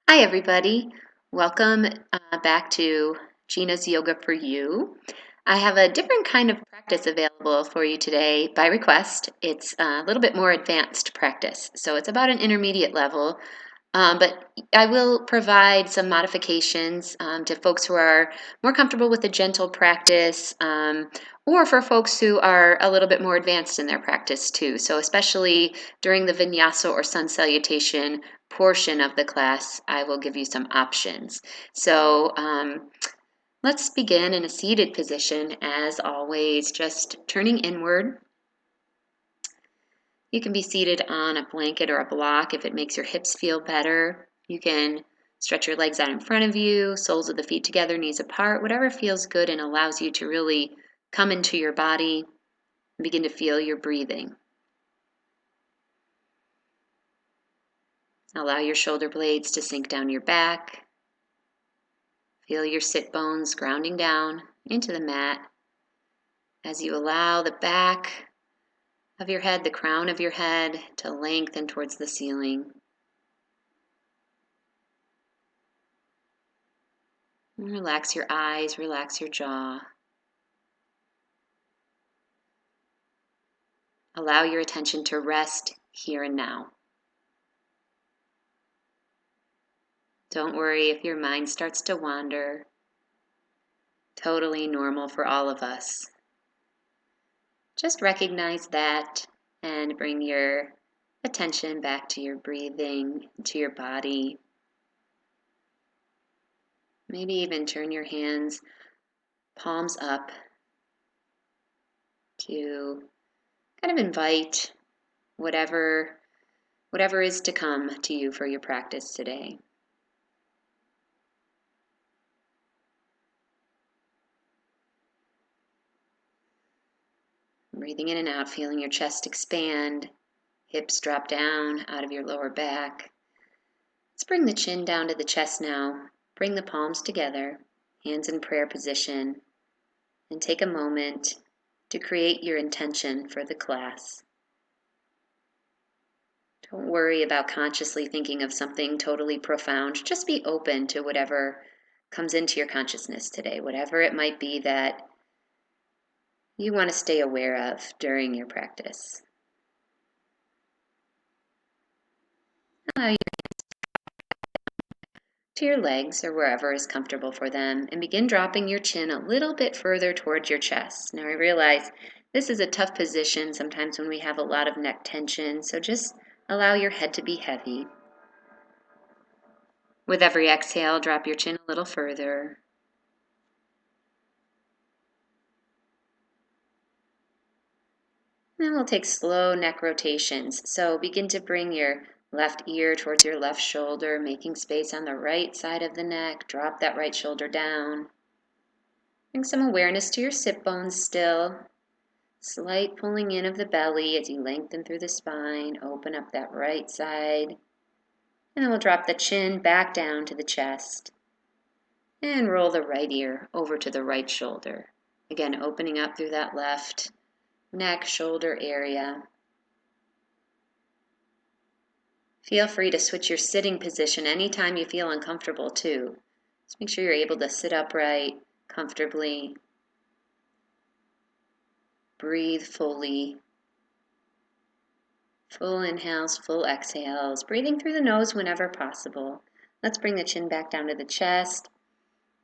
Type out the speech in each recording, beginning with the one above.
Hi, everybody. Welcome back to Gina's Yoga for You. I have a different kind of practice available for you today by request. It's a little bit more advanced practice, so it's about an intermediate level. But I will provide some modifications to folks who are more comfortable with a gentle practice, or for folks who are a little bit more advanced in their practice too. So especially during the vinyasa or sun salutation portion of the class, I will give you some options. So let's begin in a seated position as always, just turning inward. You can be seated on a blanket or a block if it makes your hips feel better. You can stretch your legs out in front of you, soles of the feet together, knees apart, whatever feels good and allows you to really come into your body and begin to feel your breathing. Allow your shoulder blades to sink down your back. Feel your sit bones grounding down into the mat as you allow the back of your head, the crown of your head, to lengthen towards the ceiling. And relax your eyes, relax your jaw. Allow your attention to rest here and now. Don't worry if your mind starts to wander. Totally normal for all of us. Just recognize that and bring your attention back to your breathing, to your body. Maybe even turn your hands palms up to kind of invite whatever is to come to you for your practice today. Breathing in and out, feeling your chest expand, hips drop down out of your lower back. Let's bring the chin down to the chest now. Bring the palms together, hands in prayer position, and take a moment to create your intention for the class. Don't worry about consciously thinking of something totally profound. Just be open to whatever comes into your consciousness today, whatever it might be that you want to stay aware of during your practice. Allow your to your legs or wherever is comfortable for them, and begin dropping your chin a little bit further towards your chest. Now I realize this is a tough position sometimes when we have a lot of neck tension, so just allow your head to be heavy. With every exhale, drop your chin a little further. Then we'll take slow neck rotations. So begin to bring your left ear towards your left shoulder, making space on the right side of the neck. Drop that right shoulder down. Bring some awareness to your sit bones still. Slight pulling in of the belly as you lengthen through the spine. Open up that right side. And then we'll drop the chin back down to the chest. And roll the right ear over to the right shoulder. Again, opening up through that left neck, shoulder area. Feel free to switch your sitting position anytime you feel uncomfortable too. Just make sure you're able to sit upright comfortably. Breathe fully. Full inhales, full exhales. Breathing through the nose whenever possible. Let's bring the chin back down to the chest.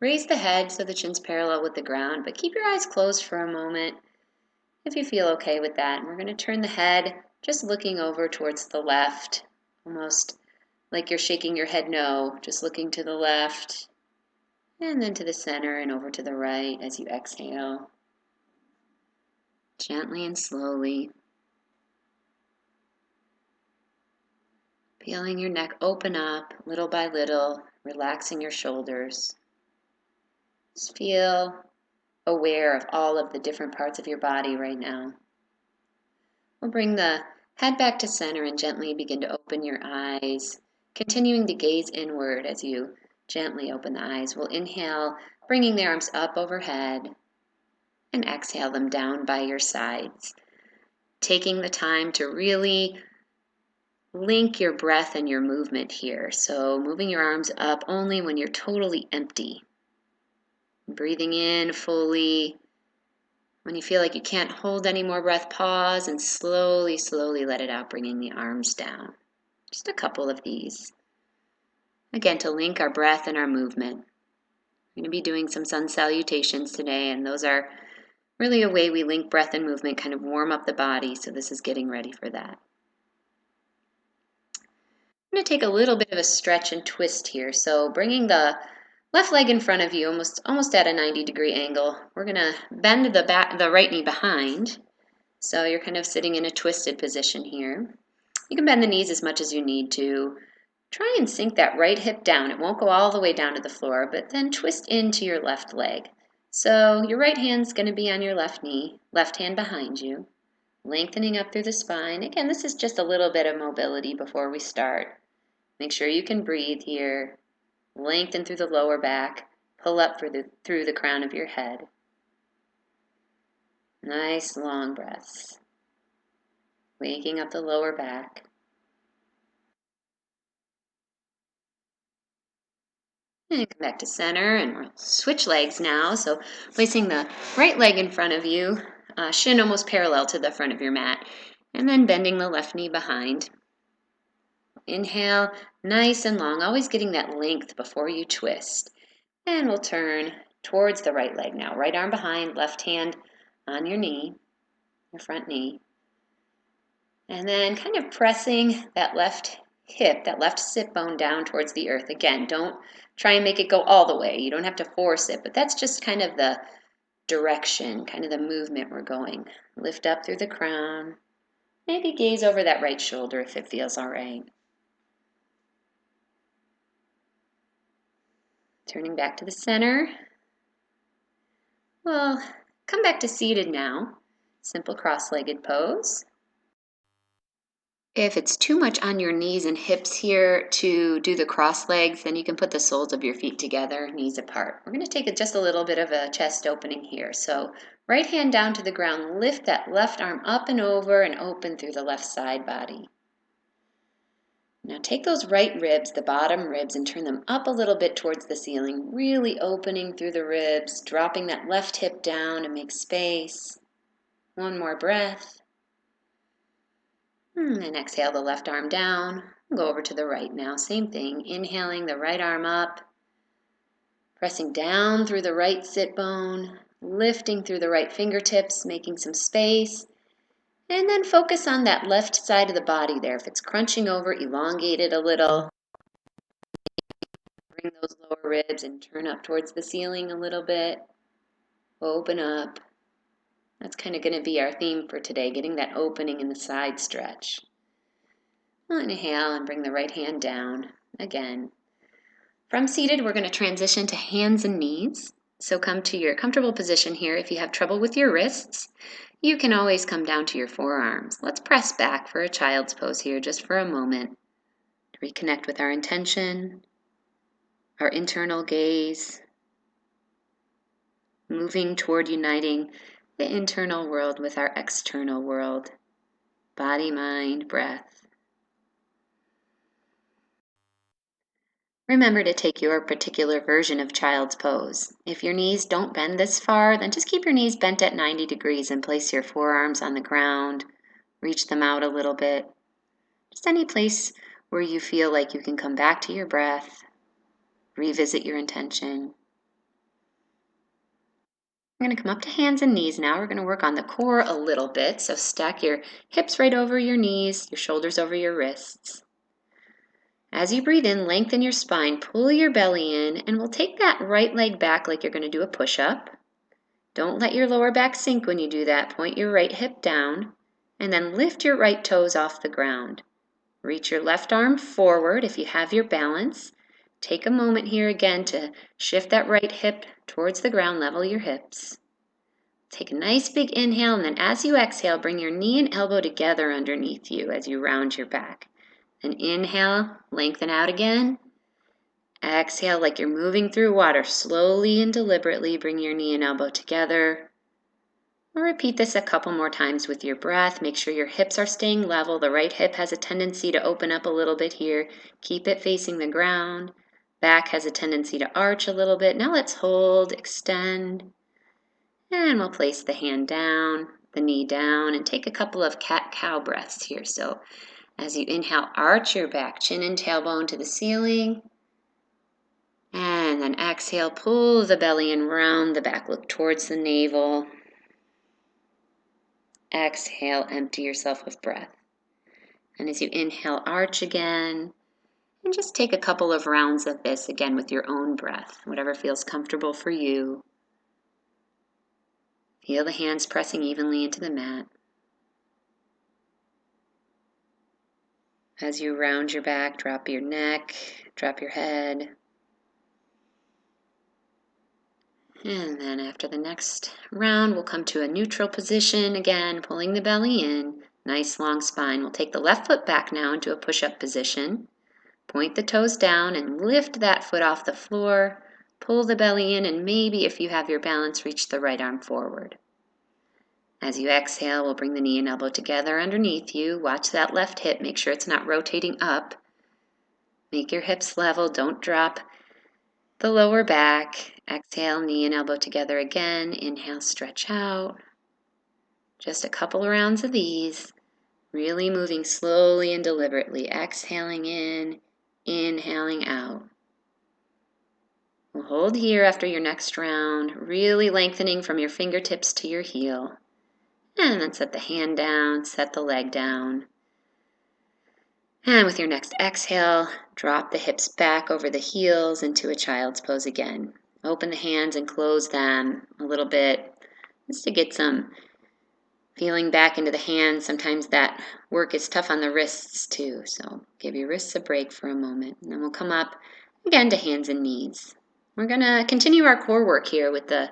Raise the head so the chin's parallel with the ground, but keep your eyes closed for a moment if you feel okay with that. And we're going to turn the head just looking over towards the left, almost like you're shaking your head no, just looking to the left, and then to the center and over to the right as you exhale. Gently and slowly. Feeling your neck open up little by little, relaxing your shoulders. Just feel aware of all of the different parts of your body right now. We'll bring the head back to center and gently begin to open your eyes, continuing to gaze inward as you gently open the eyes. We'll inhale, bringing the arms up overhead, and exhale them down by your sides. Taking the time to really link your breath and your movement here. So moving your arms up only when you're totally empty. Breathing in fully. When you feel like you can't hold any more breath, pause and slowly, slowly let it out, bringing the arms down. Just a couple of these. Again, to link our breath and our movement. We're going to be doing some sun salutations today, and those are really a way we link breath and movement, kind of warm up the body, so this is getting ready for that. I'm going to take a little bit of a stretch and twist here. So bringing the left leg in front of you, almost at a 90-degree angle. We're going to bend the right knee behind. So you're kind of sitting in a twisted position here. You can bend the knees as much as you need to. Try and sink that right hip down. It won't go all the way down to the floor, but then twist into your left leg. So your right hand's going to be on your left knee, left hand behind you, lengthening up through the spine. Again, this is just a little bit of mobility before we start. Make sure you can breathe here. Lengthen through the lower back. Pull up through the crown of your head. Nice long breaths. Waking up the lower back. And come back to center, and we'll switch legs now. So placing the right leg in front of you, shin almost parallel to the front of your mat, and then bending the left knee behind. Inhale, nice and long, always getting that length before you twist. And we'll turn towards the right leg now. Right arm behind, left hand on your knee, your front knee. And then kind of pressing that left hip, that left sit bone down towards the earth. Again, don't try and make it go all the way. You don't have to force it, but that's just kind of the direction, kind of the movement we're going. Lift up through the crown. Maybe gaze over that right shoulder if it feels all right. Turning back to the center. Well, come back to seated now. Simple cross-legged pose. If it's too much on your knees and hips here to do the cross legs, then you can put the soles of your feet together, knees apart. We're going to take just a little bit of a chest opening here. So right hand down to the ground, lift that left arm up and over and open through the left side body. Now take those right ribs, the bottom ribs, and turn them up a little bit towards the ceiling, really opening through the ribs, dropping that left hip down and make space. One more breath. And exhale the left arm down. Go over to the right now. Same thing. Inhaling the right arm up. Pressing down through the right sit bone. Lifting through the right fingertips, making some space. And then focus on that left side of the body there. If it's crunching over, elongate it a little. Bring those lower ribs and turn up towards the ceiling a little bit. Open up. That's kind of going to be our theme for today, getting that opening in the side stretch. Inhale and bring the right hand down. Again, from seated, we're going to transition to hands and knees. So come to your comfortable position here. If you have trouble with your wrists, you can always come down to your forearms. Let's press back for a child's pose here just for a moment. Reconnect with our intention, our internal gaze, moving toward uniting the internal world with our external world, body, mind, breath. Remember to take your particular version of child's pose. If your knees don't bend this far, then just keep your knees bent at 90 degrees and place your forearms on the ground. Reach them out a little bit. Just any place where you feel like you can come back to your breath, revisit your intention. We're going to come up to hands and knees now. We're going to work on the core a little bit. So stack your hips right over your knees, your shoulders over your wrists. As you breathe in, lengthen your spine, pull your belly in, and we'll take that right leg back like you're going to do a push-up. Don't let your lower back sink when you do that. Point your right hip down, and then lift your right toes off the ground. Reach your left arm forward if you have your balance. Take a moment here again to shift that right hip towards the ground, level your hips. Take a nice big inhale, and then as you exhale, bring your knee and elbow together underneath you as you round your back. And inhale, lengthen out again. Exhale like you're moving through water. Slowly and deliberately bring your knee and elbow together. We'll repeat this a couple more times with your breath. Make sure your hips are staying level. The right hip has a tendency to open up a little bit here. Keep it facing the ground. Back has a tendency to arch a little bit. Now let's hold, extend, and we'll place the hand down, the knee down, and take a couple of cat-cow breaths here. So as you inhale, arch your back, chin and tailbone to the ceiling. And then exhale, pull the belly in, round the back, look towards the navel. Exhale, empty yourself of breath. And as you inhale, arch again. And just take a couple of rounds of this again with your own breath, whatever feels comfortable for you. Feel the hands pressing evenly into the mat. As you round your back, drop your neck, drop your head. And then after the next round, we'll come to a neutral position again, pulling the belly in. Nice long spine. We'll take the left foot back now into a push-up position. Point the toes down and lift that foot off the floor. Pull the belly in, and maybe if you have your balance, reach the right arm forward. As you exhale, we'll bring the knee and elbow together underneath you. Watch that left hip. Make sure it's not rotating up. Make your hips level. Don't drop the lower back. Exhale, knee and elbow together again. Inhale, stretch out. Just a couple of rounds of these. Really moving slowly and deliberately. Exhaling in, inhaling out. We'll hold here after your next round, really lengthening from your fingertips to your heel. And then set the hand down, set the leg down. And with your next exhale, drop the hips back over the heels into a child's pose again. Open the hands and close them a little bit just to get some feeling back into the hands. Sometimes that work is tough on the wrists too, so give your wrists a break for a moment. And then we'll come up again to hands and knees. We're going to continue our core work here with the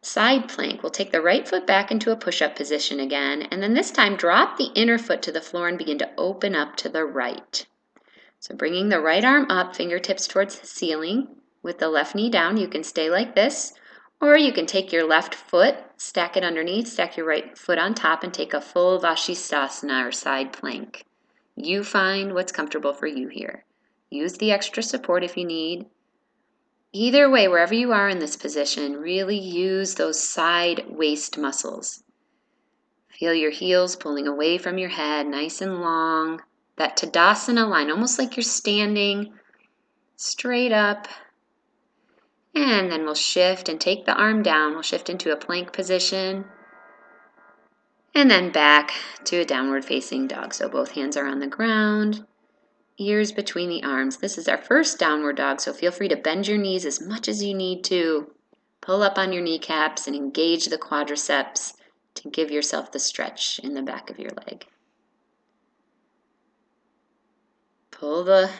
side plank. We'll take the right foot back into a push-up position again, and then this time drop the inner foot to the floor and begin to open up to the right. So bringing the right arm up, fingertips towards the ceiling. With the left knee down, you can stay like this, or you can take your left foot, stack it underneath, stack your right foot on top, and take a full Vashisthasana or side plank. You find what's comfortable for you here. Use the extra support if you need. Either way, wherever you are in this position, really use those side waist muscles. Feel your heels pulling away from your head, nice and long. That Tadasana line, almost like you're standing straight up. And then we'll shift and take the arm down. We'll shift into a plank position. And then back to a downward facing dog. So both hands are on the ground. Ears between the arms. This is our first downward dog, so feel free to bend your knees as much as you need to. Pull up on your kneecaps and engage the quadriceps to give yourself the stretch in the back of your leg. Pull the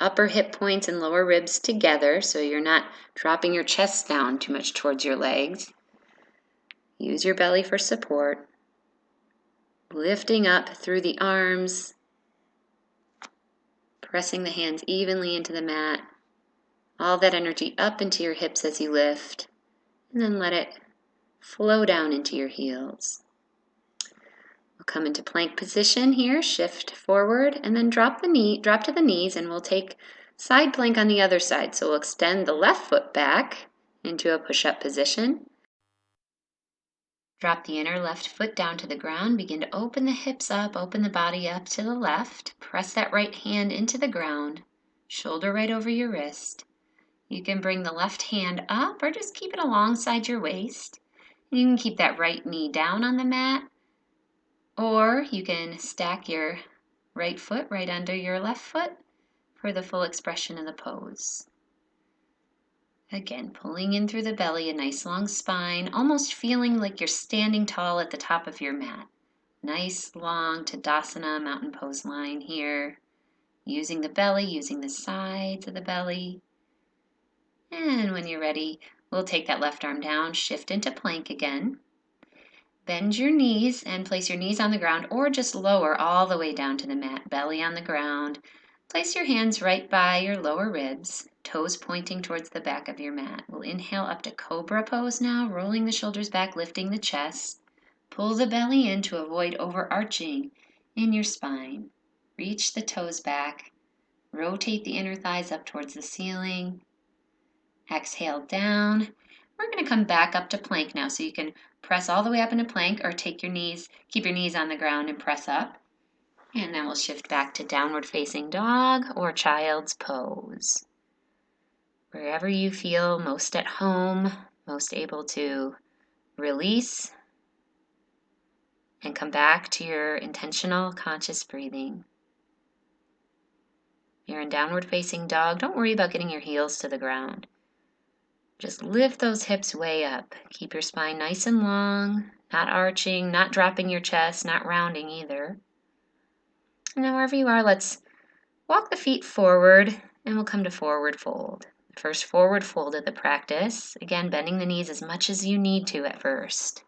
upper hip points and lower ribs together so you're not dropping your chest down too much towards your legs. Use your belly for support. Lifting up through the arms. Pressing the hands evenly into the mat. All that energy up into your hips as you lift. And then let it flow down into your heels. We'll come into plank position here, shift forward, and then drop to the knees, and we'll take side plank on the other side. So we'll extend the left foot back into a push-up position. Drop the inner left foot down to the ground. Begin to open the hips up, open the body up to the left. Press that right hand into the ground, shoulder right over your wrist. You can bring the left hand up or just keep it alongside your waist. You can keep that right knee down on the mat, or you can stack your right foot right under your left foot for the full expression of the pose. Again, pulling in through the belly, a nice long spine, almost feeling like you're standing tall at the top of your mat. Nice long Tadasana mountain pose line here. Using the belly, using the sides of the belly. And when you're ready, we'll take that left arm down, shift into plank again. Bend your knees and place your knees on the ground or just lower all the way down to the mat, belly on the ground. Place your hands right by your lower ribs, toes pointing towards the back of your mat. We'll inhale up to Cobra pose now, rolling the shoulders back, lifting the chest. Pull the belly in to avoid overarching in your spine. Reach the toes back. Rotate the inner thighs up towards the ceiling. Exhale down. We're going to come back up to plank now, so you can press all the way up into plank or keep your knees on the ground and press up. And then we'll shift back to downward facing dog or child's pose. Wherever you feel most at home, most able to release and come back to your intentional conscious breathing. You're in downward facing dog. Don't worry about getting your heels to the ground. Just lift those hips way up. Keep your spine nice and long, not arching, not dropping your chest, not rounding either. And now wherever you are, let's walk the feet forward and we'll come to forward fold. First forward fold of the practice. Again, bending the knees as much as you need to at first.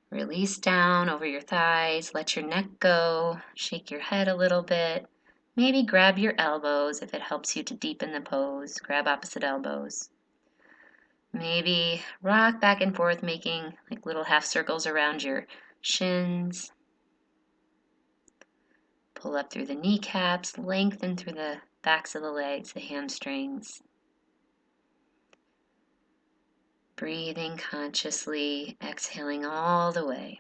Release down over your thighs, let your neck go, shake your head a little bit. Maybe grab your elbows if it helps you to deepen the pose. Grab opposite elbows. Maybe rock back and forth, making like little half circles around your shins. Pull up through the kneecaps, lengthen through the backs of the legs, the hamstrings. Breathing consciously, exhaling all the way.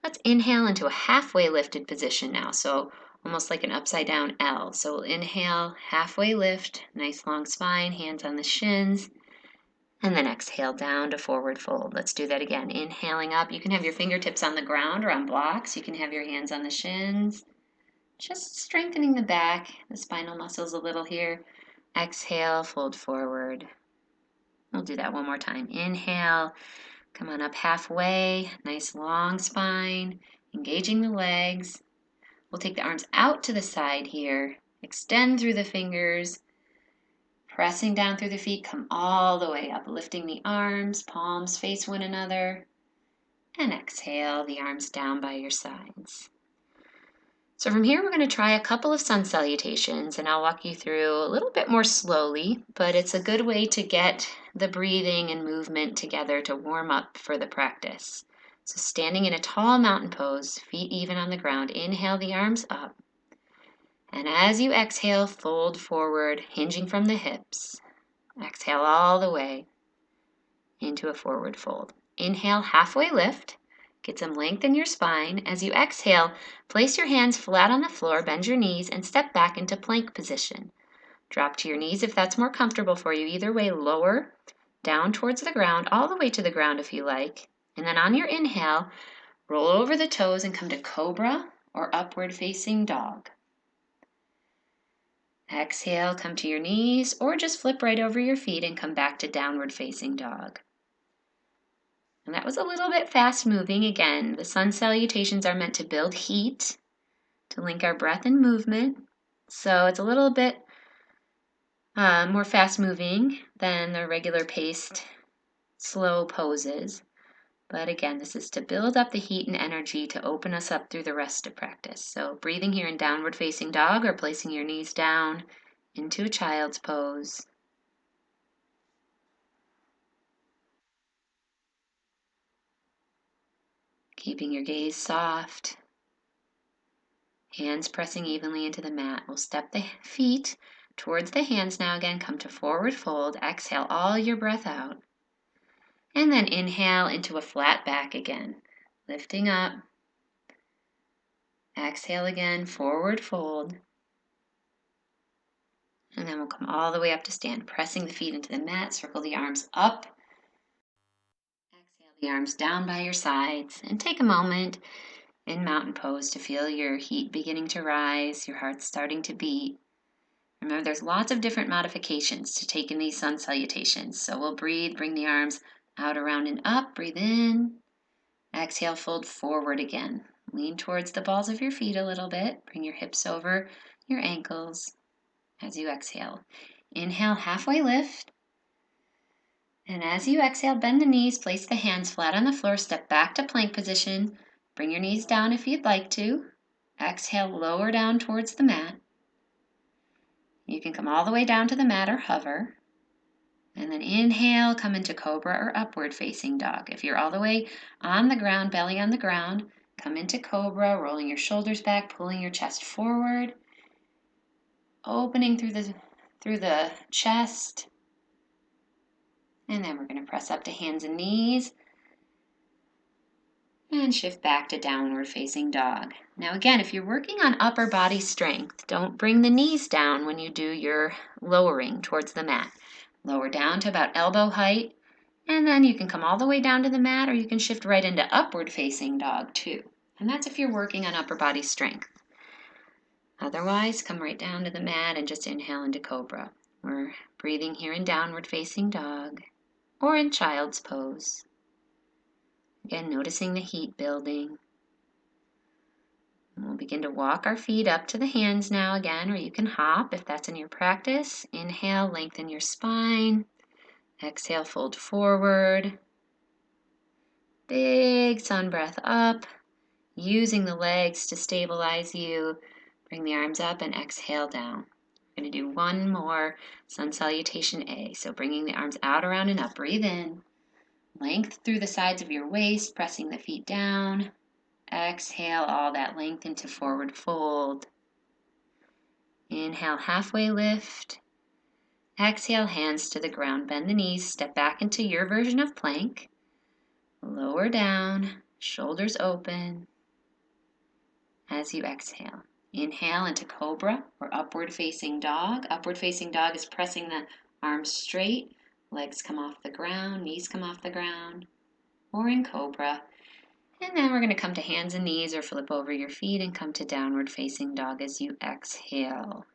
Let's inhale into a halfway lifted position now, so almost like an upside down L. So we'll inhale, halfway lift, nice long spine, hands on the shins, and then exhale down to forward fold. Let's do that again. Inhaling up, you can have your fingertips on the ground or on blocks. You can have your hands on the shins. Just strengthening the back, the spinal muscles a little here. Exhale, fold forward. We'll do that one more time. Inhale, come on up halfway, nice long spine, engaging the legs. We'll take the arms out to the side here, extend through the fingers, pressing down through the feet, come all the way up, lifting the arms, palms face one another, and exhale, the arms down by your sides. So from here, we're going to try a couple of sun salutations, and I'll walk you through a little bit more slowly, but it's a good way to get the breathing and movement together to warm up for the practice. So standing in a tall mountain pose, feet even on the ground, inhale the arms up. And as you exhale, fold forward, hinging from the hips. Exhale all the way into a forward fold. Inhale, halfway lift. Get some length in your spine. As you exhale, place your hands flat on the floor, bend your knees, and step back into plank position. Drop to your knees if that's more comfortable for you. Either way, lower, down towards the ground, all the way to the ground if you like. And then on your inhale, roll over the toes and come to cobra or upward facing dog. Exhale, come to your knees, or just flip right over your feet and come back to downward facing dog. And that was a little bit fast moving. Again, the sun salutations are meant to build heat, to link our breath and movement. So it's a little bit more fast moving than the regular paced, slow poses. But again, this is to build up the heat and energy to open us up through the rest of practice. So breathing here in downward facing dog or placing your knees down into a child's pose. Keeping your gaze soft. Hands pressing evenly into the mat. We'll step the feet towards the hands now again. Come to forward fold. Exhale all your breath out. And then inhale into a flat back again. Lifting up. Exhale again, forward fold. And then we'll come all the way up to stand, pressing the feet into the mat. Circle the arms up. Exhale the arms down by your sides. And take a moment in mountain pose to feel your heat beginning to rise, your heart starting to beat. Remember, there's lots of different modifications to take in these sun salutations. So we'll breathe, bring the arms out, around, and up. Breathe in. Exhale, fold forward again. Lean towards the balls of your feet a little bit. Bring your hips over your ankles as you exhale. Inhale, halfway lift. And as you exhale, bend the knees, place the hands flat on the floor, step back to plank position. Bring your knees down if you'd like to. Exhale, lower down towards the mat. You can come all the way down to the mat or hover. And then inhale, come into cobra or upward facing dog. If you're all the way on the ground, belly on the ground, come into cobra, rolling your shoulders back, pulling your chest forward, opening through the chest. And then we're going to press up to hands and knees and shift back to downward facing dog. Now again, if you're working on upper body strength, don't bring the knees down when you do your lowering towards the mat. Lower down to about elbow height, and then you can come all the way down to the mat, or you can shift right into upward facing dog too. And that's if you're working on upper body strength. Otherwise, come right down to the mat and just inhale into cobra. We're breathing here in downward facing dog or in child's pose. Again, noticing the heat building. And we'll begin to walk our feet up to the hands now again, or you can hop if that's in your practice. Inhale, lengthen your spine. Exhale, fold forward. Big sun breath up, using the legs to stabilize you. Bring the arms up and exhale down. We're going to do one more Sun Salutation A. So bringing the arms out, around, and up. Breathe in. Length through the sides of your waist, pressing the feet down. Exhale all that length into forward fold. Inhale, halfway lift. Exhale, hands to the ground. Bend the knees, step back into your version of plank. Lower down, shoulders open. As you exhale, inhale into cobra or upward facing dog. Upward facing dog is pressing the arms straight, legs come off the ground, knees come off the ground, or in cobra. And then we're going to come to hands and knees or flip over your feet and come to downward facing dog as you exhale.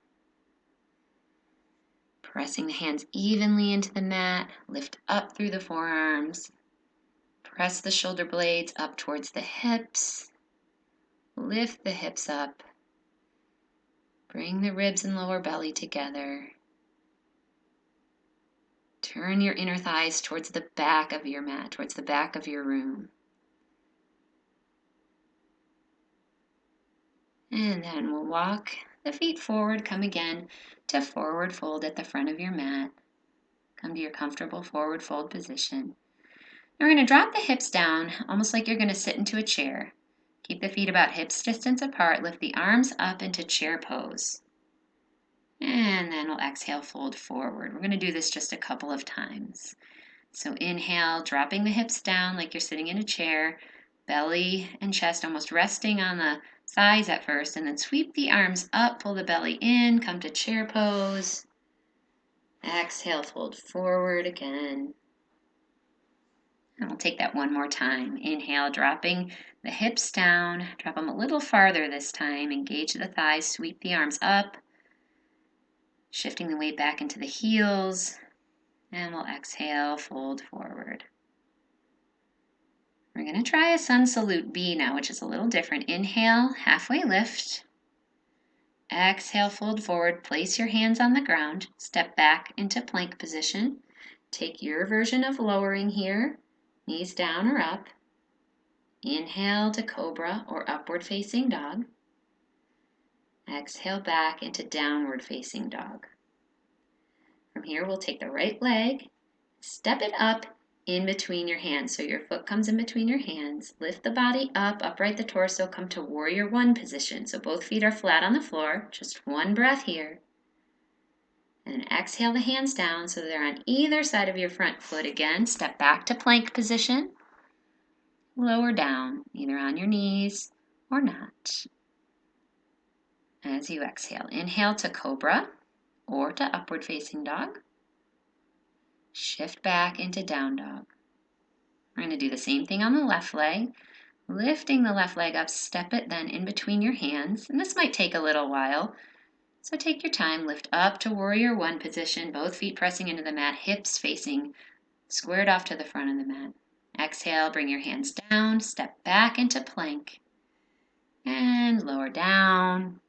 Pressing the hands evenly into the mat, lift up through the forearms. Press the shoulder blades up towards the hips. Lift the hips up. Bring the ribs and lower belly together. Turn your inner thighs towards the back of your mat, towards the back of your room. And then we'll walk the feet forward. Come again to forward fold at the front of your mat. Come to your comfortable forward fold position. We're going to drop the hips down, almost like you're going to sit into a chair. Keep the feet about hips distance apart. Lift the arms up into chair pose. And then we'll exhale, fold forward. We're going to do this just a couple of times. So inhale, dropping the hips down like you're sitting in a chair. Belly and chest almost resting on the thighs at first. And then sweep the arms up, pull the belly in, come to chair pose. Exhale, fold forward again. And we'll take that one more time. Inhale, dropping the hips down. Drop them a little farther this time. Engage the thighs, sweep the arms up. Shifting the weight back into the heels. And we'll exhale, fold forward. We're going to try a Sun Salute B now, which is a little different. Inhale, halfway lift. Exhale, fold forward. Place your hands on the ground. Step back into plank position. Take your version of lowering here. Knees down or up. Inhale to cobra or upward facing dog. Exhale back into downward facing dog. From here, we'll take the right leg, step it up in between your hands. So your foot comes in between your hands. Lift the body up, upright the torso, come to warrior one position. So both feet are flat on the floor. Just one breath here. And exhale the hands down so they're on either side of your front foot. Again, step back to plank position. Lower down, either on your knees or not. As you exhale, inhale to cobra or to upward facing dog. Shift back into down dog. We're going to do the same thing on the left leg. Lifting the left leg up, step it then in between your hands. And this might take a little while. So take your time, lift up to warrior one position, both feet pressing into the mat, hips facing squared off to the front of the mat. Exhale, bring your hands down, step back into plank. And lower down.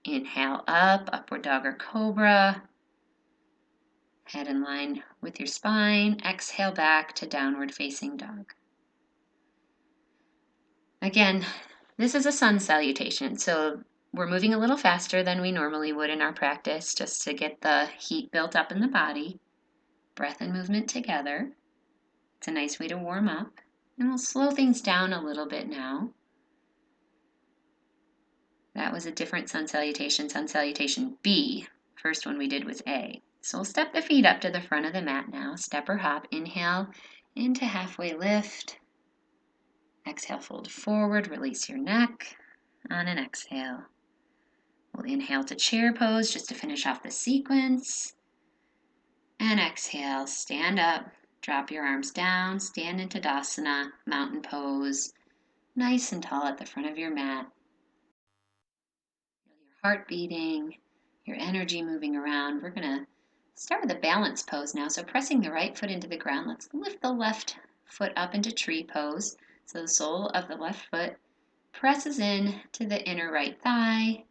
Inhale up, upward dog or cobra. Head in line with your spine. Exhale back to downward facing dog. Again, this is a sun salutation, so we're moving a little faster than we normally would in our practice just to get the heat built up in the body. breath and movement together. It's a nice way to warm up. And we'll slow things down a little bit now. That was a different sun salutation, Sun Salutation B. First one we did was A. So we'll step the feet up to the front of the mat now. Step or hop. Inhale into halfway lift. Exhale, fold forward. Release your neck on an exhale. We'll inhale to chair pose just to finish off the sequence. And exhale, stand up. Drop your arms down. Stand into Tadasana, mountain pose. Nice and tall at the front of your mat. Feel your heart beating, your energy moving around. We're going to start with a balance pose now. So pressing the right foot into the ground, let's lift the left foot up into tree pose. So the sole of the left foot presses in to the inner right thigh.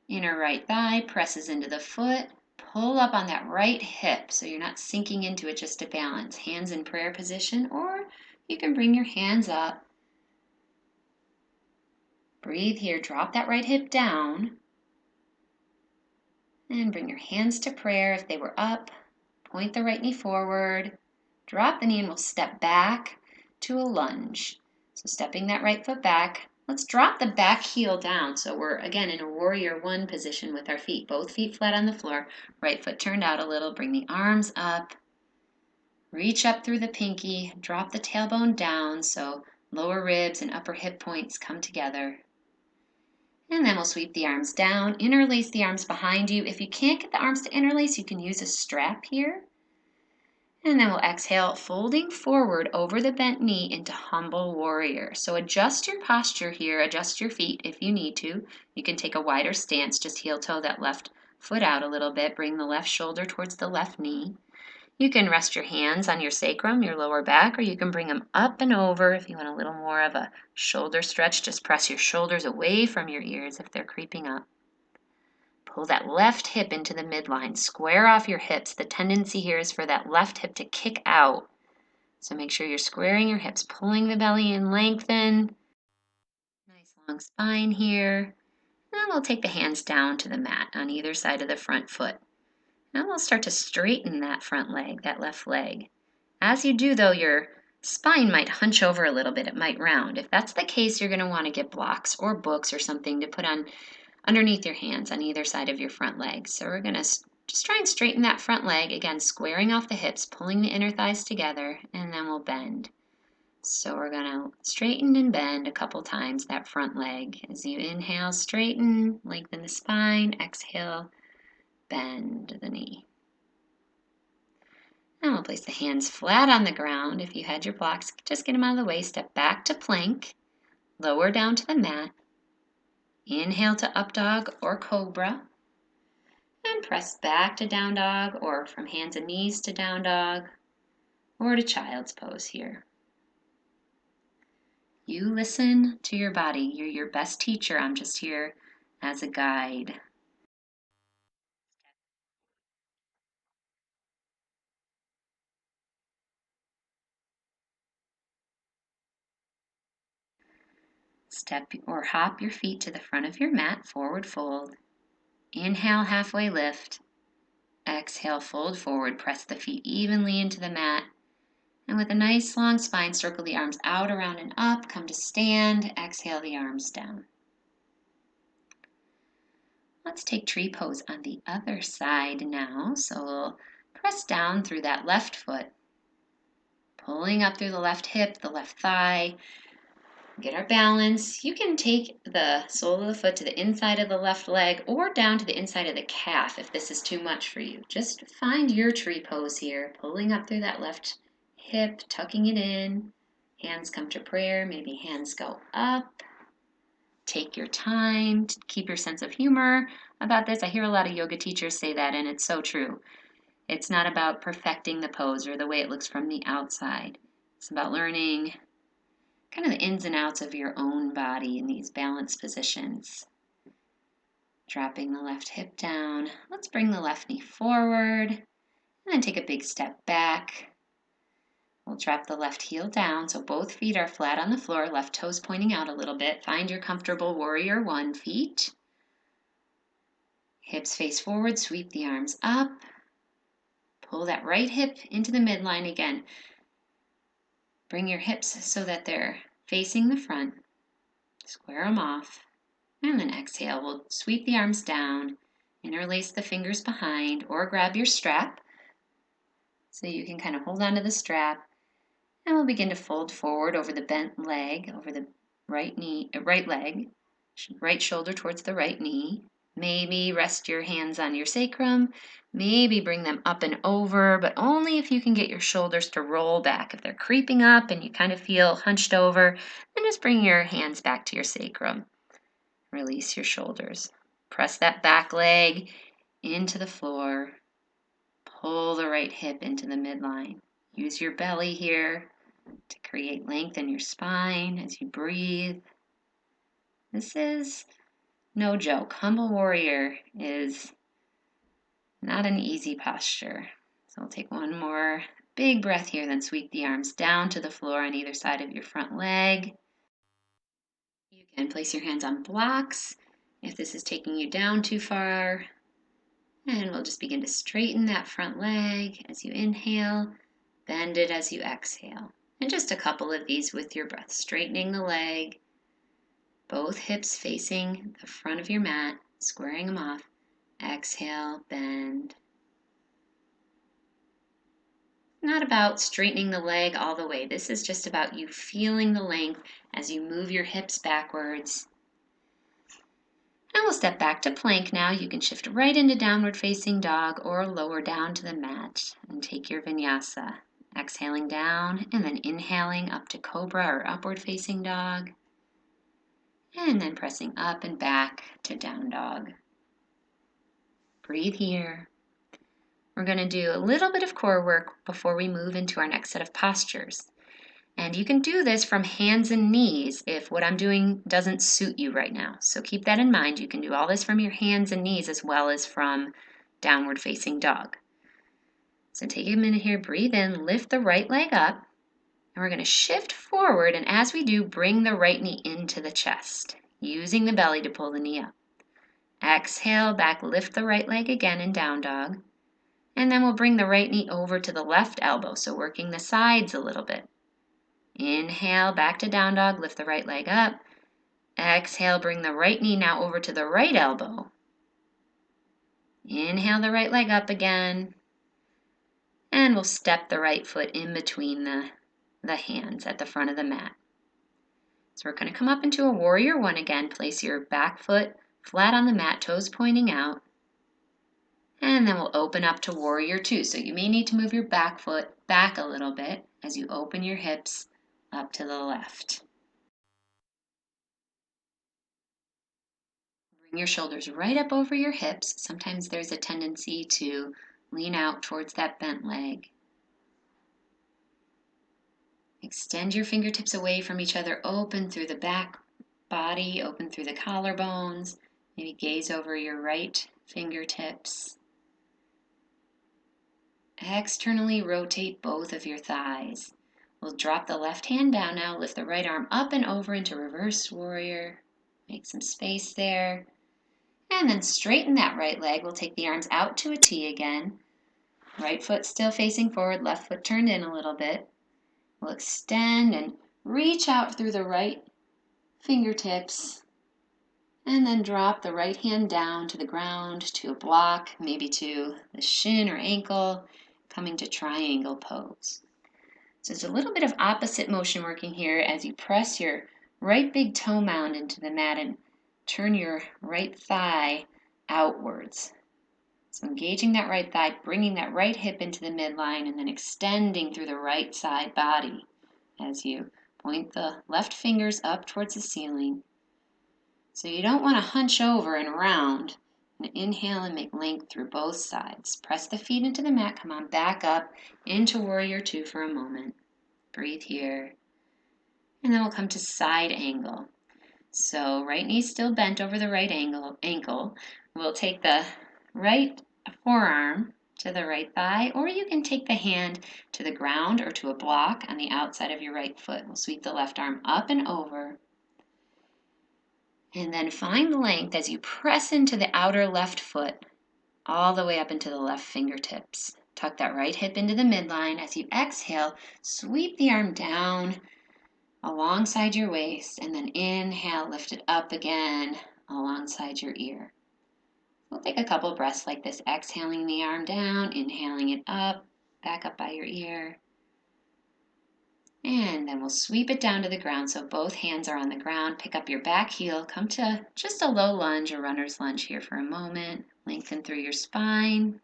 Inner right thigh presses into the foot. Pull up on that right hip so you're not sinking into it just to balance. Hands in prayer position, or you can bring your hands up. Breathe here, drop that right hip down. And bring your hands to prayer if they were up. Point the right knee forward. Drop the knee and we'll step back to a lunge. So stepping that right foot back. Let's drop the back heel down. So we're again in a warrior one position with our feet. Both feet flat on the floor. Right foot turned out a little. Bring the arms up. Reach up through the pinky. Drop the tailbone down so lower ribs and upper hip points come together. And then we'll sweep the arms down, interlace the arms behind you. If you can't get the arms to interlace, you can use a strap here. And then we'll exhale, folding forward over the bent knee into humble warrior. So adjust your posture here, adjust your feet if you need to. You can take a wider stance, just heel toe that left foot out a little bit. Bring the left shoulder towards the left knee. You can rest your hands on your sacrum, your lower back, or you can bring them up and over if you want a little more of a shoulder stretch. Just press your shoulders away from your ears if they're creeping up. Pull that left hip into the midline. Square off your hips. The tendency here is for that left hip to kick out. So make sure you're squaring your hips, pulling the belly in, lengthen. Nice long spine here. And then we'll take the hands down to the mat on either side of the front foot. Now we'll start to straighten that front leg, that left leg. As you do, though, your spine might hunch over a little bit. It might round. If that's the case, you're going to want to get blocks or books or something to put on underneath your hands on either side of your front leg. So we're going to just try and straighten that front leg. Again, squaring off the hips, pulling the inner thighs together, and then we'll bend. So we're going to straighten and bend a couple times that front leg. As you inhale, straighten, lengthen the spine. Exhale, bend the knee. Now we'll place the hands flat on the ground. If you had your blocks, just get them out of the way. Step back to plank. Lower down to the mat. Inhale to up dog or cobra. And press back to down dog, or from hands and knees to down dog, or to child's pose here. You listen to your body. You're your best teacher. I'm just here as a guide. Step or hop your feet to the front of your mat, forward fold. Inhale, halfway lift. Exhale, fold forward. Press the feet evenly into the mat. And with a nice long spine, circle the arms out, around, and up. Come to stand. Exhale the arms down. Let's take tree pose on the other side now. So we'll press down through that left foot. Pulling up through the left hip, the left thigh. Get our balance. You can take the sole of the foot to the inside of the left leg or down to the inside of the calf if this is too much for you. Just find your tree pose here. Pulling up through that left hip, tucking it in. Hands come to prayer. Maybe hands go up. Take your time to keep your sense of humor about this. I hear a lot of yoga teachers say that, and it's so true. It's not about perfecting the pose or the way it looks from the outside. It's about learning kind of the ins and outs of your own body in these balanced positions. Dropping the left hip down. Let's bring the left knee forward and then take a big step back. We'll drop the left heel down so both feet are flat on the floor, left toes pointing out a little bit. Find your comfortable warrior one feet. Hips face forward, sweep the arms up. Pull that right hip into the midline again. Bring your hips so that they're facing the front. Square them off. And then exhale. We'll sweep the arms down, interlace the fingers behind, or grab your strap so you can kind of hold onto the strap. And we'll begin to fold forward over the bent leg, over the right leg, right shoulder towards the right knee. Maybe rest your hands on your sacrum. Maybe bring them up and over, but only if you can get your shoulders to roll back. If they're creeping up and you kind of feel hunched over, then just bring your hands back to your sacrum. Release your shoulders. Press that back leg into the floor. Pull the right hip into the midline. Use your belly here to create length in your spine as you breathe. This is no joke. Humble warrior is not an easy posture. So we'll take one more big breath here, then sweep the arms down to the floor on either side of your front leg. You can place your hands on blocks if this is taking you down too far. And we'll just begin to straighten that front leg as you inhale, bend it as you exhale. And just a couple of these with your breath, straightening the leg, both hips facing the front of your mat, squaring them off. Exhale, bend. Not about straightening the leg all the way. This is just about you feeling the length as you move your hips backwards. And we'll step back to plank now. You can shift right into downward facing dog or lower down to the mat and take your vinyasa. Exhaling down and then inhaling up to cobra or upward facing dog. And then pressing up and back to down dog. Breathe here. We're going to do a little bit of core work before we move into our next set of postures. And you can do this from hands and knees if what I'm doing doesn't suit you right now. So keep that in mind. You can do all this from your hands and knees as well as from downward facing dog. So take a minute here, breathe in, lift the right leg up, and we're going to shift forward. And as we do, bring the right knee into the chest, using the belly to pull the knee up. Exhale back, lift the right leg again in down dog. And then we'll bring the right knee over to the left elbow, so working the sides a little bit. Inhale, back to down dog, lift the right leg up. Exhale, bring the right knee now over to the right elbow. Inhale the right leg up again. And we'll step the right foot in between the hands at the front of the mat. So we're going to come up into a warrior one again. Place your back foot flat on the mat, toes pointing out. And then we'll open up to warrior two. So you may need to move your back foot back a little bit as you open your hips up to the left. Bring your shoulders right up over your hips. Sometimes there's a tendency to lean out towards that bent leg. Extend your fingertips away from each other, open through the back body, open through the collarbones. Maybe gaze over your right fingertips. Externally rotate both of your thighs. We'll drop the left hand down now, lift the right arm up and over into reverse warrior. Make some space there. And then straighten that right leg. We'll take the arms out to a T again. Right foot still facing forward, left foot turned in a little bit. We'll extend and reach out through the right fingertips. And then drop the right hand down to the ground, to a block, maybe to the shin or ankle, coming to triangle pose. So it's a little bit of opposite motion working here as you press your right big toe mound into the mat and turn your right thigh outwards. So engaging that right thigh, bringing that right hip into the midline, and then extending through the right side body as you point the left fingers up towards the ceiling. So you don't want to hunch over and round. And inhale and make length through both sides. Press the feet into the mat. Come on back up into warrior two for a moment. Breathe here. And then we'll come to side angle. So right knee still bent over the right ankle. We'll take the right forearm to the right thigh, or you can take the hand to the ground or to a block on the outside of your right foot. We'll sweep the left arm up and over. And then find length as you press into the outer left foot, all the way up into the left fingertips. Tuck that right hip into the midline. As you exhale, sweep the arm down alongside your waist, and then inhale, lift it up again alongside your ear. We'll take a couple breaths like this, exhaling the arm down, inhaling it up, back up by your ear. And then we'll sweep it down to the ground so both hands are on the ground. Pick up your back heel, come to just a low lunge or runner's lunge here for a moment. Lengthen through your spine.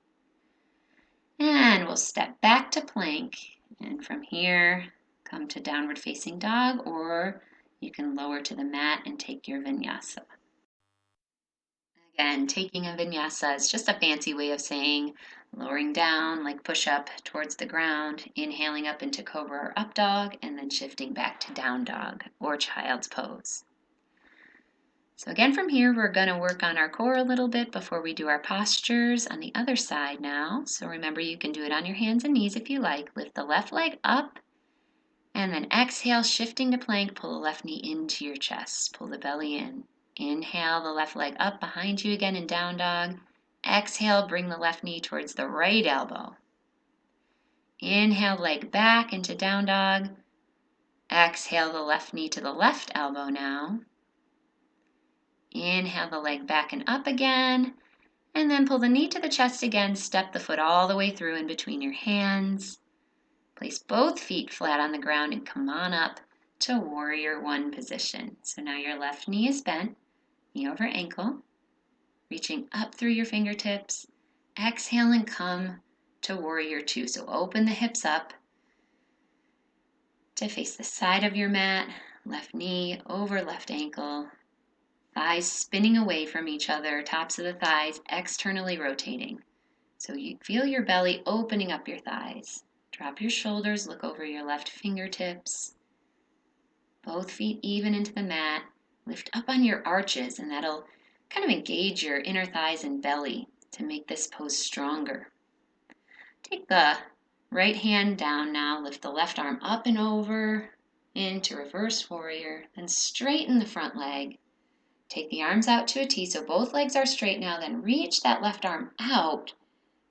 And we'll step back to plank. And from here, come to downward facing dog, or you can lower to the mat and take your vinyasa. Again, taking a vinyasa is just a fancy way of saying lowering down like push up towards the ground, inhaling up into cobra or up dog, and then shifting back to down dog or child's pose. So again, from here, we're going to work on our core a little bit before we do our postures on the other side now. So remember, you can do it on your hands and knees if you like. Lift the left leg up, and then exhale, shifting to plank, pull the left knee into your chest, pull the belly in. Inhale the left leg up behind you again in down dog. Exhale, bring the left knee towards the right elbow. Inhale, leg back into down dog. Exhale the left knee to the left elbow now. Inhale the leg back and up again. And then pull the knee to the chest again. Step the foot all the way through in between your hands. Place both feet flat on the ground and come on up to warrior one position. So now your left knee is bent. Knee over ankle, reaching up through your fingertips. Exhale and come to warrior two. So open the hips up to face the side of your mat. Left knee over left ankle. Thighs spinning away from each other. Tops of the thighs externally rotating. So you feel your belly opening up your thighs. Drop your shoulders. Look over your left fingertips. Both feet even into the mat. Lift up on your arches, and that'll kind of engage your inner thighs and belly to make this pose stronger. Take the right hand down now. Lift the left arm up and over into reverse warrior. Then straighten the front leg. Take the arms out to a T so both legs are straight now. Then reach that left arm out,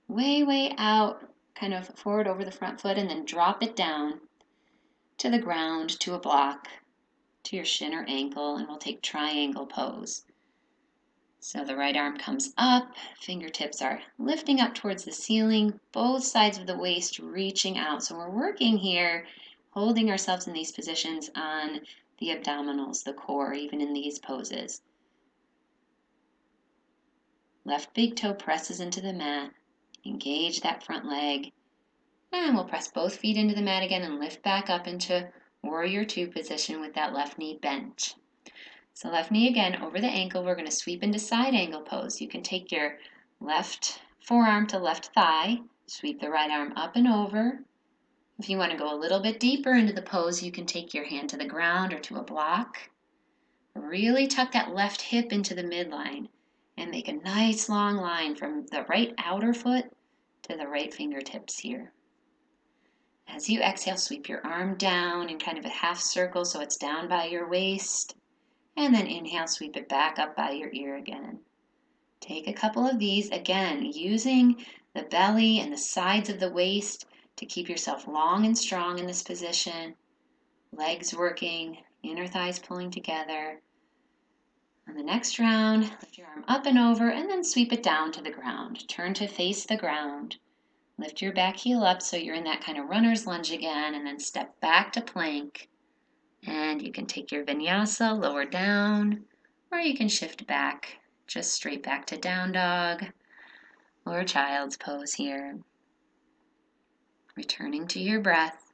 way out, kind of forward over the front foot, and then drop it down to the ground, to a block, to your shin or ankle, and we'll take triangle pose. So the right arm comes up, fingertips are lifting up towards the ceiling, both sides of the waist reaching out. So we're working here, holding ourselves in these positions on the abdominals, the core, even in these poses. Left big toe presses into the mat, engage that front leg, and we'll press both feet into the mat again and lift back up into warrior two position with that left knee bent. So left knee again over the ankle. We're going to sweep into side angle pose. You can take your left forearm to left thigh, sweep the right arm up and over. If you want to go a little bit deeper into the pose, you can take your hand to the ground or to a block. Really tuck that left hip into the midline and make a nice long line from the right outer foot to the right fingertips here. As you exhale, sweep your arm down in kind of a half circle so it's down by your waist. And then inhale, sweep it back up by your ear again. Take a couple of these, again, using the belly and the sides of the waist to keep yourself long and strong in this position. Legs working, inner thighs pulling together. On the next round, lift your arm up and over and then sweep it down to the ground. Turn to face the ground. Lift your back heel up so you're in that kind of runner's lunge again, and then step back to plank. And you can take your vinyasa, lower down, or you can shift back, just straight back to down dog or child's pose here. Returning to your breath.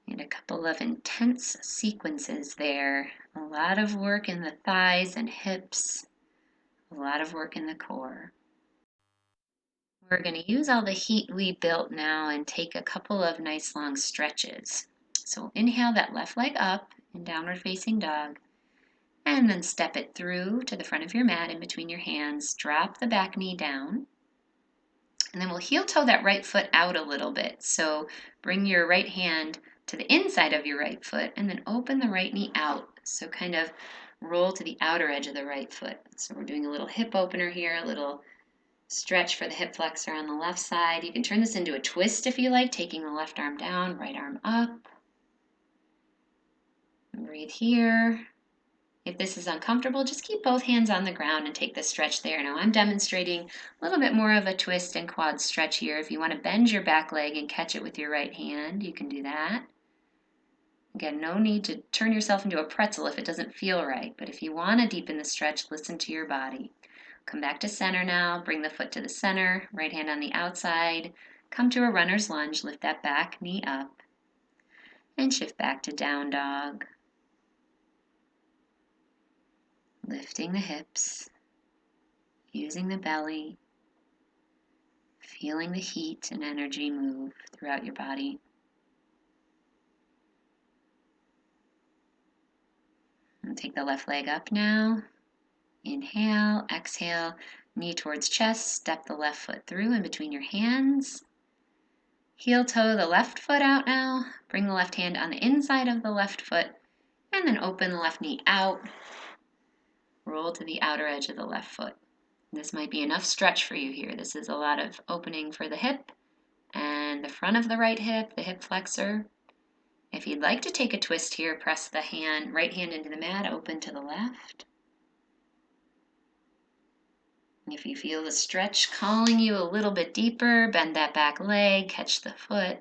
And a couple of intense sequences there. A lot of work in the thighs and hips, a lot of work in the core. We're going to use all the heat we built now and take a couple of nice long stretches. So inhale that left leg up in downward facing dog, and then step it through to the front of your mat in between your hands. Drop the back knee down, and then we'll heel toe that right foot out a little bit. So bring your right hand to the inside of your right foot and then open the right knee out. So kind of roll to the outer edge of the right foot. So we're doing a little hip opener here, a little Stretch for the hip flexor on the left side. You can turn this into a twist if you like, taking the left arm down, right arm up. And breathe here. If this is uncomfortable, just keep both hands on the ground and take the stretch there. Now I'm demonstrating a little bit more of a twist and quad stretch here. If you want to bend your back leg and catch it with your right hand, you can do that. Again, no need to turn yourself into a pretzel if it doesn't feel right, but if you want to deepen the stretch, listen to your body. Come back to center now, bring the foot to the center, right hand on the outside, come to a runner's lunge, lift that back knee up, and shift back to down dog. Lifting the hips, using the belly, feeling the heat and energy move throughout your body. And take the left leg up now. Inhale, exhale, knee towards chest, step the left foot through in between your hands. Heel toe the left foot out now. Bring the left hand on the inside of the left foot and then open the left knee out. Roll to the outer edge of the left foot. This might be enough stretch for you here. This is a lot of opening for the hip and the front of the right hip, the hip flexor. If you'd like to take a twist here, press the right hand into the mat, open to the left. If you feel the stretch calling you a little bit deeper, bend that back leg, catch the foot,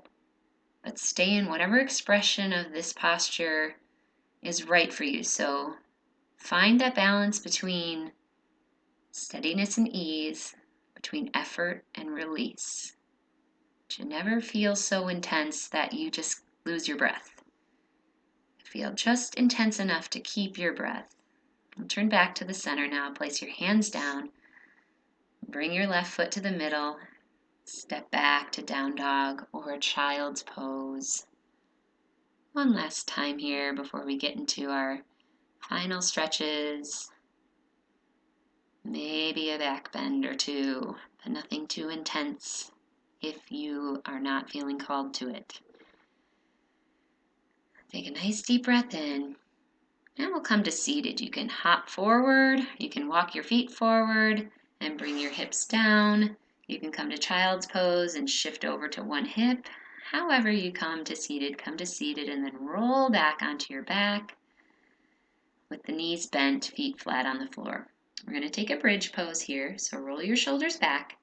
but stay in whatever expression of this posture is right for you. So find that balance between steadiness and ease, between effort and release. It should never feel so intense that you just lose your breath. Feel just intense enough to keep your breath. And turn back to the center now. Place your hands down. Bring your left foot to the middle. Step back to down dog or child's pose. One last time here before we get into our final stretches. Maybe a back bend or two, but nothing too intense if you are not feeling called to it. Take a nice deep breath in. And we'll come to seated. You can hop forward, you can walk your feet forward and bring your hips down. You can come to child's pose and shift over to one hip. However you come to seated and then roll back onto your back with the knees bent, feet flat on the floor. We're going to take a bridge pose here. So roll your shoulders back,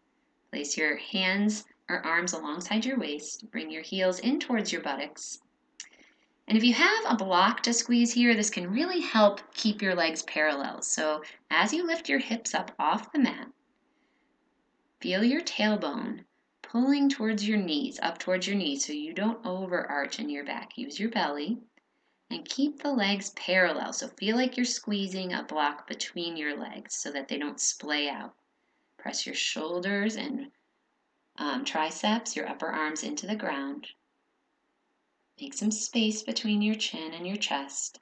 place your hands or arms alongside your waist, bring your heels in towards your buttocks. And if you have a block to squeeze here, this can really help keep your legs parallel. So as you lift your hips up off the mat, feel your tailbone pulling towards your knees, up towards your knees, so you don't overarch in your back. Use your belly and keep the legs parallel. So feel like you're squeezing a block between your legs so that they don't splay out. Press your shoulders and triceps, your upper arms into the ground. Make some space between your chin and your chest.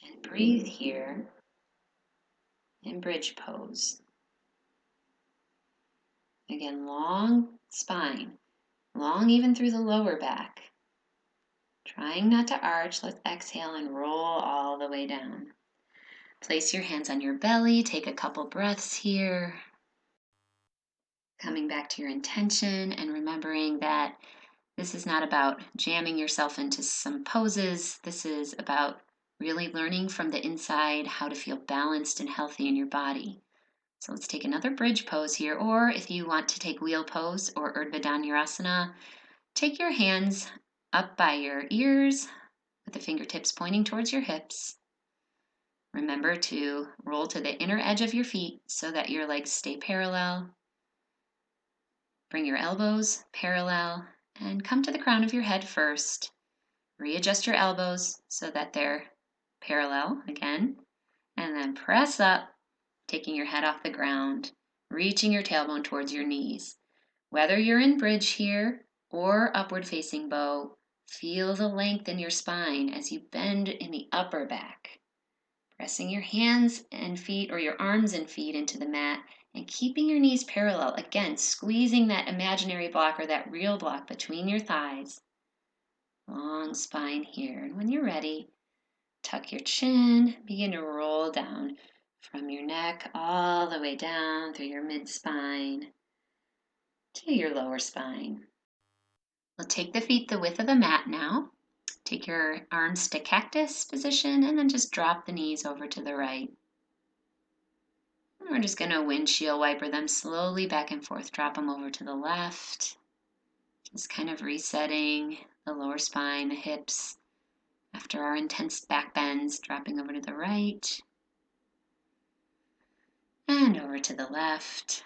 And breathe here in bridge pose. Again, long spine, long even through the lower back. Trying not to arch, let's exhale and roll all the way down. Place your hands on your belly, take a couple breaths here. Coming back to your intention and remembering that this is not about jamming yourself into some poses. This is about really learning from the inside how to feel balanced and healthy in your body. So let's take another bridge pose here, or if you want to take wheel pose or Urdhva Dhanurasana, take your hands up by your ears with the fingertips pointing towards your hips. Remember to roll to the inner edge of your feet so that your legs stay parallel. Bring your elbows parallel and come to the crown of your head first. Readjust your elbows so that they're parallel again, and then press up, taking your head off the ground, reaching your tailbone towards your knees. Whether you're in bridge here or upward facing bow, feel the length in your spine as you bend in the upper back. Pressing your hands and feet or your arms and feet into the mat and keeping your knees parallel. Again, squeezing that imaginary block or that real block between your thighs. Long spine here. And when you're ready, tuck your chin, begin to roll down. from your neck all the way down through your mid-spine to your lower spine. We'll take the feet the width of the mat now. Take your arms to cactus position and then just drop the knees over to the right. And we're just going to windshield wiper them slowly back and forth. Drop them over to the left. Just kind of resetting the lower spine, the hips. After our intense back bends, dropping over to the right. And over to the left.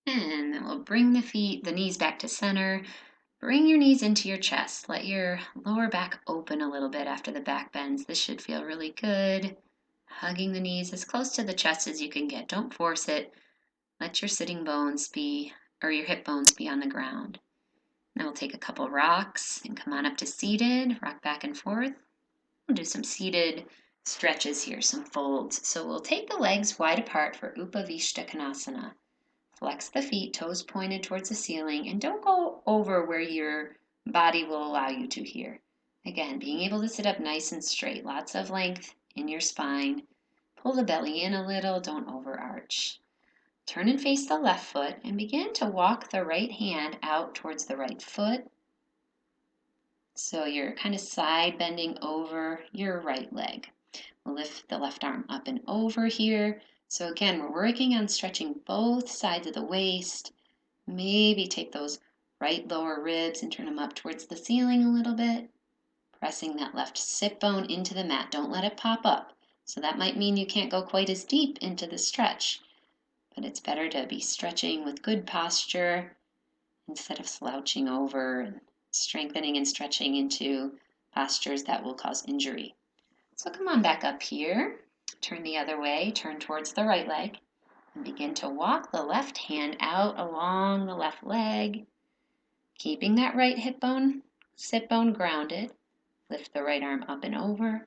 And then we'll bring the knees back to center. Bring your knees into your chest. Let your lower back open a little bit after the back bends. This should feel really good. Hugging the knees as close to the chest as you can get. Don't force it. Let your sitting bones be, or your hip bones be on the ground. Then we'll take a couple rocks and come on up to seated. Rock back and forth. We'll do some seated stretches here, some folds. So we'll take the legs wide apart for Upavishta Konasana. Flex the feet, toes pointed towards the ceiling, and don't go over where your body will allow you to here. Again, being able to sit up nice and straight, lots of length in your spine. Pull the belly in a little, don't overarch. Turn and face the left foot and begin to walk the right hand out towards the right foot. So you're kind of side bending over your right leg. We'll lift the left arm up and over here. So again, we're working on stretching both sides of the waist. Maybe take those right lower ribs and turn them up towards the ceiling a little bit. Pressing that left sit bone into the mat. Don't let it pop up. So that might mean you can't go quite as deep into the stretch. But it's better to be stretching with good posture instead of slouching over and strengthening and stretching into postures that will cause injury. So come on back up here. Turn the other way, turn towards the right leg, and begin to walk the left hand out along the left leg, keeping that right hip bone, sit bone grounded. Lift the right arm up and over.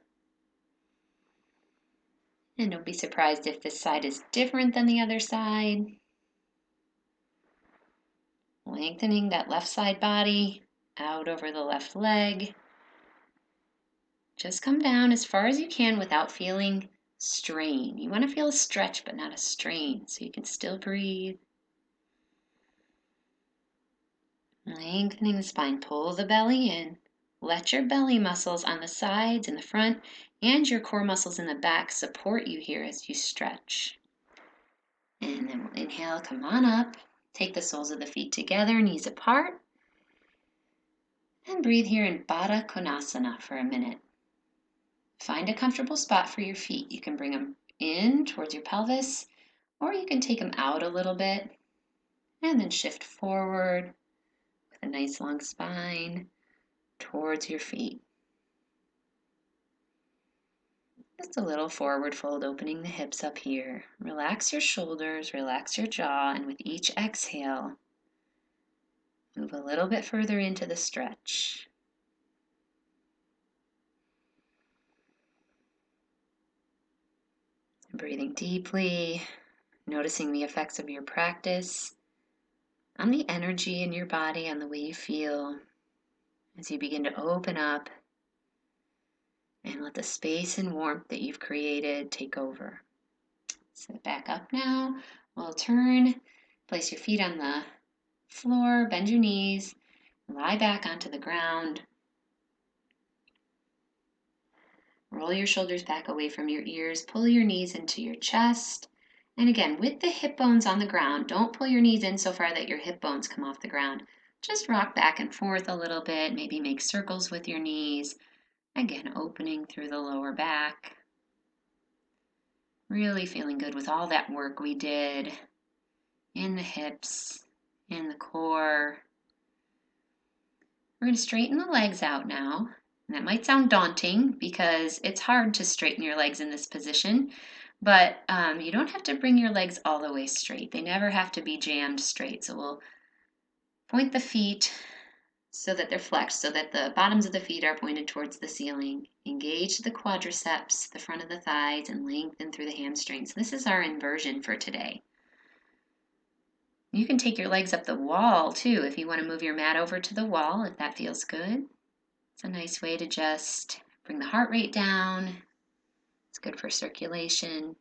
And don't be surprised if this side is different than the other side. Lengthening that left side body out over the left leg. Just come down as far as you can without feeling strain. You want to feel a stretch, but not a strain, so you can still breathe. Lengthening the spine, pull the belly in. Let your belly muscles on the sides and the front and your core muscles in the back support you here as you stretch. And then we'll inhale, come on up. Take the soles of the feet together, knees apart. And breathe here in Baddha Konasana for a minute. Find a comfortable spot for your feet. You can bring them in towards your pelvis, or you can take them out a little bit and then shift forward with a nice long spine towards your feet. Just a little forward fold, opening the hips up here. Relax your shoulders, relax your jaw, and with each exhale, move a little bit further into the stretch. Breathing deeply, noticing the effects of your practice on the energy in your body, on the way you feel as you begin to open up and let the space and warmth that you've created take over. Sit back up now. We'll turn, place your feet on the floor, bend your knees, lie back onto the ground. Roll your shoulders back away from your ears, pull your knees into your chest. And again, with the hip bones on the ground, don't pull your knees in so far that your hip bones come off the ground. Just rock back and forth a little bit, maybe make circles with your knees. Again, opening through the lower back. Really feeling good with all that work we did in the hips, in the core. We're going to straighten the legs out now. And that might sound daunting because it's hard to straighten your legs in this position, but you don't have to bring your legs all the way straight. They never have to be jammed straight. So we'll point the feet so that they're flexed, so that the bottoms of the feet are pointed towards the ceiling. Engage the quadriceps, the front of the thighs, and lengthen through the hamstrings. This is our inversion for today. You can take your legs up the wall too if you want to move your mat over to the wall, if that feels good. It's a nice way to just bring the heart rate down. It's good for circulation.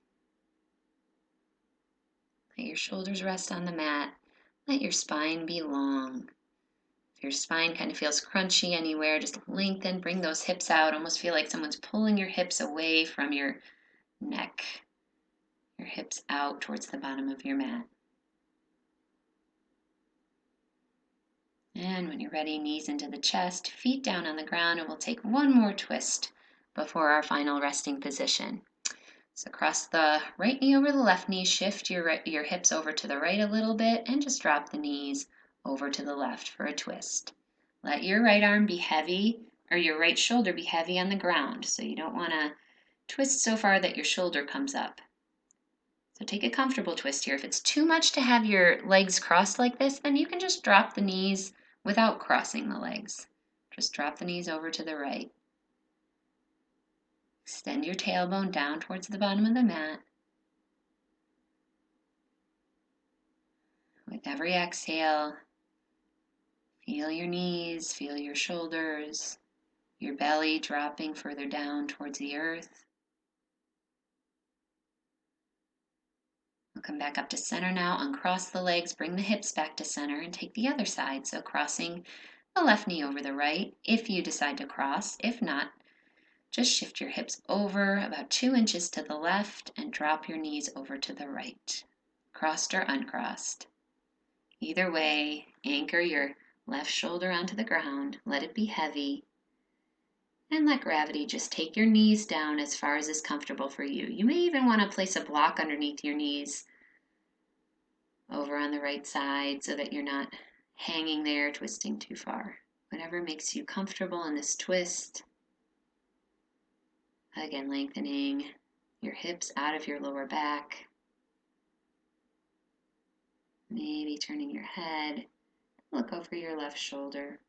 Let your shoulders rest on the mat. Let your spine be long. If your spine kind of feels crunchy anywhere, just lengthen, bring those hips out. Almost feel like someone's pulling your hips away from your neck. Your hips out towards the bottom of your mat. And when you're ready, knees into the chest, feet down on the ground, and we'll take one more twist before our final resting position. So cross the right knee over the left knee, shift your hips over to the right a little bit, and just drop the knees over to the left for a twist. Let your right arm be heavy, or your right shoulder be heavy on the ground. So you don't want to twist so far that your shoulder comes up. So take a comfortable twist here. If it's too much to have your legs crossed like this, then you can just drop the knees without crossing the legs. Just drop the knees over to the right. Extend your tailbone down towards the bottom of the mat. With every exhale, feel your knees, feel your shoulders, your belly dropping further down towards the earth. We'll come back up to center now, uncross the legs, bring the hips back to center, and take the other side. So crossing the left knee over the right if you decide to cross. If not, just shift your hips over about 2 inches to the left and drop your knees over to the right, crossed or uncrossed. Either way, anchor your left shoulder onto the ground, let it be heavy, and let gravity just take your knees down as far as is comfortable for you. You may even want to place a block underneath your knees over on the right side so that you're not hanging there, twisting too far. Whatever makes you comfortable in this twist. Again, lengthening your hips out of your lower back. Maybe turning your head. Look over your left shoulder.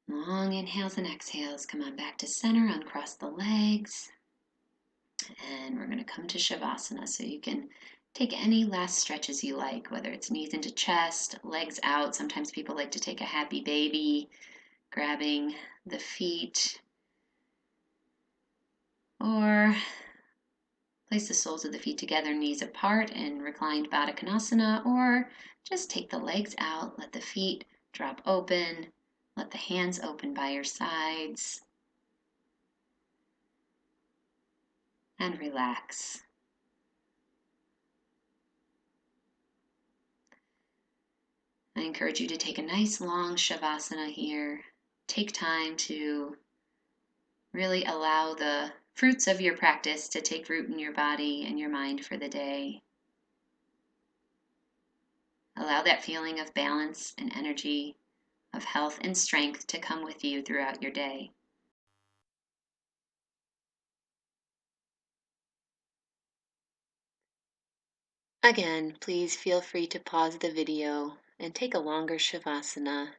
Long inhales and exhales. Come on back to center, uncross the legs. And we're going to come to Shavasana. So you can take any last stretches you like, whether it's knees into chest, legs out. Sometimes people like to take a happy baby, grabbing the feet. Or place the soles of the feet together, knees apart in reclined Baddha Konasana. Or just take the legs out, let the feet drop open. Let the hands open by your sides. And relax. I encourage you to take a nice long Shavasana here. Take time to really allow the fruits of your practice to take root in your body and your mind for the day. Allow that feeling of balance and energy, of health and strength to come with you throughout your day. Again, please feel free to pause the video and take a longer Shavasana.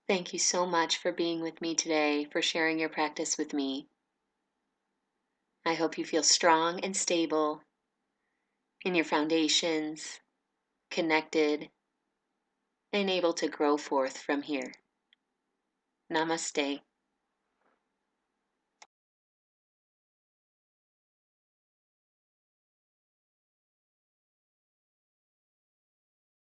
Thank you so much for being with me today, for sharing your practice with me. I hope you feel strong and stable in your foundations, connected, and able to grow forth from here. Namaste.